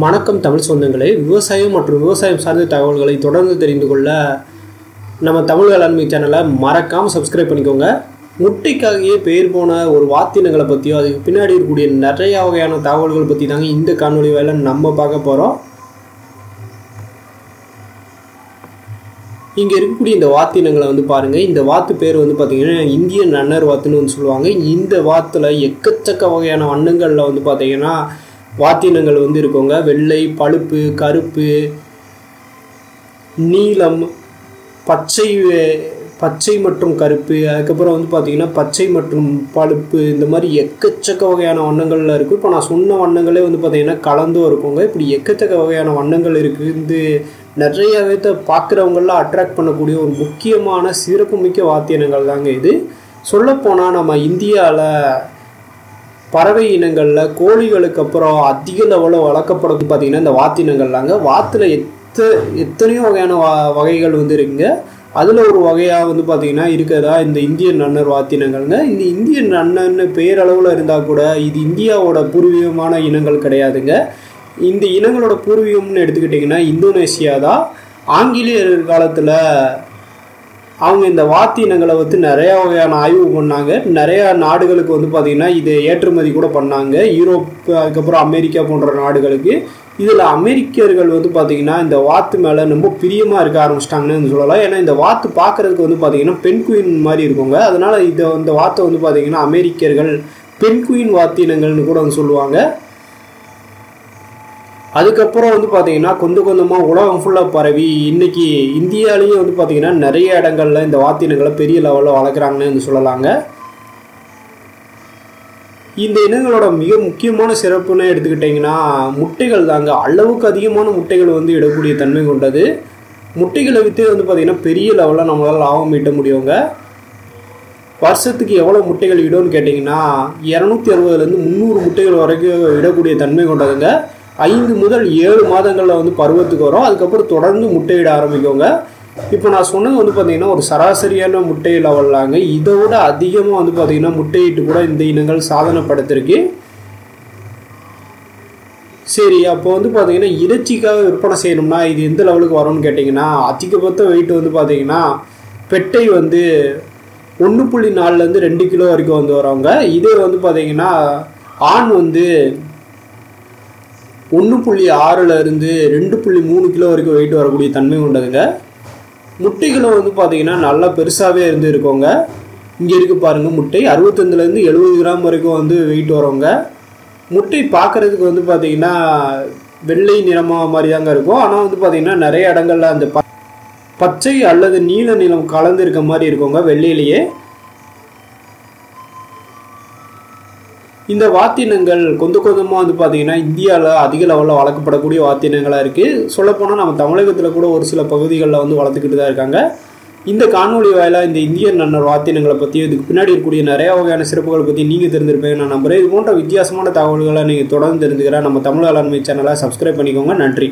வணக்கம் தமிழ் சொந்தங்களே, விவசாயம் மற்றும் விவசாயம் சார்ந்த தகவல்களை தொடர்ந்து தெரிந்து கொள்ள நம்ம தமிழ் வேளாண்மை சேனலை மறக்காமல் சப்ஸ்கிரைப் பண்ணிக்கோங்க. முட்டைக்காகவே பெயர் போன ஒரு வாத்தினங்களை பற்றியோ அதுக்கு பின்னாடி இருக்கக்கூடிய நிறைய வகையான தகவல்கள் பற்றி தாங்க இந்த காணொலி வேலை நம்ம பார்க்க போகிறோம். இங்கே இருக்கக்கூடிய இந்த வாத்தினங்களை பாருங்கள். இந்த வாத்து பேர் பார்த்தீங்கன்னா இந்தியன் நன்னர் வாத்துன்னு சொல்லுவாங்க. இந்த வாத்தில் எக்கச்சக்க வகையான வண்ணங்களில் பார்த்தீங்கன்னா வாத்தினங்கள் இருக்குங்க. வெள்ளை, பழுப்பு, கருப்பு, நீலம், பச்சை மற்றும் கருப்பு, அதுக்கப்புறம் பார்த்தீங்கன்னா பச்சை மற்றும் பழுப்பு, இந்த மாதிரி எக்கச்சக்க வகையான வண்ணங்களில் இருக்குது. இப்போ நான் சொன்ன வண்ணங்களே பார்த்தீங்கன்னா கலந்தும் இருக்குங்க. இப்படி எக்கச்சக்க வகையான வண்ணங்கள் இருக்குது. இந்த நிறைய விதத்தை பார்க்குறவங்களாம் அட்ராக்ட் பண்ணக்கூடிய ஒரு முக்கியமான சிறப்புமிக்க வாத்தியனங்கள் தாங்க இது. சொல்லப்போனால் நம்ம இந்தியாவில் பறவை இனங்களில் கோழிகளுக்கு அப்புறம் அதிக லெவலில் வளர்க்கப்படுறது பார்த்திங்கன்னா இந்த வாத்தினங்கள்லாங்க. வாத்தில் எத்தனையோ வகையான வகைகள் இருக்குங்க. அதில் ஒரு வகையாக பார்த்திங்கன்னா இருக்கிறதா இந்த இந்தியன் நன்னர் வாத்தினங்கள்ங்க. இந்த இந்தியன் நன்னர்னு பேரளவில் இருந்தால் கூட இது இந்தியாவோட பூர்வீகமான இனங்கள் கிடையாதுங்க. இந்த இனங்களோட பூர்வீகம்னு எடுத்துக்கிட்டிங்கன்னா இந்தோனேசியா தான். ஆங்கிலேயர் காலத்தில் அவங்க இந்த வாத்தி இனங்களை நிறையா வகையான ஆய்வு பண்ணாங்க. நிறையா நாடுகளுக்கு பார்த்திங்கன்னா இது ஏற்றுமதி கூட பண்ணாங்க. யூரோப், அதுக்கப்புறம் அமெரிக்கா போன்ற நாடுகளுக்கு. இதில் அமெரிக்கர்கள் பார்த்திங்கன்னா இந்த வாத்து மேலே ரொம்ப பிரியமாக இருக்க ஆரம்பிச்சிட்டாங்கன்னு சொல்லலாம். ஏன்னா இந்த வாத்து பார்க்குறதுக்கு பார்த்திங்கன்னா பெண் குயின் மாதிரி இருக்குங்க. அதனால் இந்த வாத்தை பார்த்திங்கன்னா அமெரிக்கர்கள் பெண் குயின் வாத்தி இனங்கள்னு கூட சொல்லுவாங்க. அதுக்கப்புறம் பார்த்தீங்கன்னா கொஞ்சமாக உலகம் ஃபுல்லாக பரவி இன்றைக்கி இந்தியாவிலேயே பார்த்திங்கன்னா நிறைய இடங்களில் இந்த வாத்தினங்களை பெரிய லெவலில் வளர்க்குறாங்கன்னு சொல்லலாங்க. இந்த இனங்களோட மிக முக்கியமான சிறப்புன்னு எடுத்துக்கிட்டிங்கன்னா முட்டைகள் தாங்க. அளவுக்கு அதிகமான முட்டைகள் இடக்கூடிய தன்மை கொண்டது. முட்டைகளை விற்று பார்த்திங்கன்னா பெரிய லெவலில் நம்மளால் லாபம் ஈட்ட முடியுங்க. வருஷத்துக்கு எவ்வளோ முட்டைகள் இடும்னு கேட்டிங்கன்னா 260 300 முட்டைகள் வரைக்கும் இடக்கூடிய தன்மை கொண்டதுங்க. 5 முதல் 7 மாதங்களில் பருவத்துக்கு வரும். அதுக்கப்புறம் தொடர்ந்து முட்டையிட ஆரம்பிக்குங்க. இப்போ நான் சொன்னது பார்த்திங்கன்னா ஒரு சராசரியான முட்டை லெவல்லாங்க. இதை விட அதிகமாக பார்த்திங்கன்னா முட்டையிட்டு கூட இந்த இனங்கள் சாதனை படுத்திருக்கு. சரி, அப்போ பார்த்திங்கன்னா இறைச்சிக்காக விற்பனை செய்யணும்னா இது எந்த லெவலுக்கு வரும்னு கேட்டிங்கன்னா அதிகபட்ச வெயிட் பார்த்திங்கன்னா பெட்டை 1.4 2 கிலோ வரைக்கும் வரவங்க. இதே பார்த்திங்கன்னா ஆண் 1.6 2.3 கிலோ வரைக்கும் வெயிட் வரக்கூடிய தன்மை கொண்டதுங்க. முட்டைகளும் பார்த்திங்கன்னா நல்லா பெருசாகவே இருக்கோங்க. இங்கே இருக்குது பாருங்கள், முட்டை 65 70 கிராம் வரைக்கும் வெயிட் வரவங்க. முட்டை பார்க்குறதுக்கு பார்த்திங்கன்னா வெள்ளை நிறமாக மாதிரி தாங்க இருக்கும். ஆனால் பார்த்திங்கன்னா நிறைய இடங்களில் அந்த பச்சை அல்லது நீல நிறம் கலந்து இருக்க மாதிரி இருக்குங்க வெள்ளையிலேயே. இந்த வாத்தினங்கள் கொஞ்சமாக பார்த்திங்கன்னா இந்தியாவில் அதிக லெவலில் வளர்க்கப்படக்கூடிய வாத்தினங்களாக இருக்குது. சொல்லப்போனால் நம்ம தமிழகத்தில் கூட ஒரு சில பகுதிகளில் வளர்த்துக்கிட்டு தான் இருக்காங்க. இந்த காணொலி வாயிலாக இந்த இந்தியன் நன்னர் வாத்தினங்களை பற்றி இதுக்கு பின்னாடி இருக்கக்கூடிய நிறைய வகையான சிறப்புகளை பற்றி நீங்கள் தெரிஞ்சிருப்பீங்க நான் நம்புகிறேன். இது போன்ற வித்தியாசமான தகவல்களை நீங்கள் தொடர்ந்து தெரிஞ்சுக்கிறேன். நம்ம தமிழ் வேளாண்மை சேனலை சப்ஸ்கிரைப் பண்ணிக்கோங்க. நன்றி.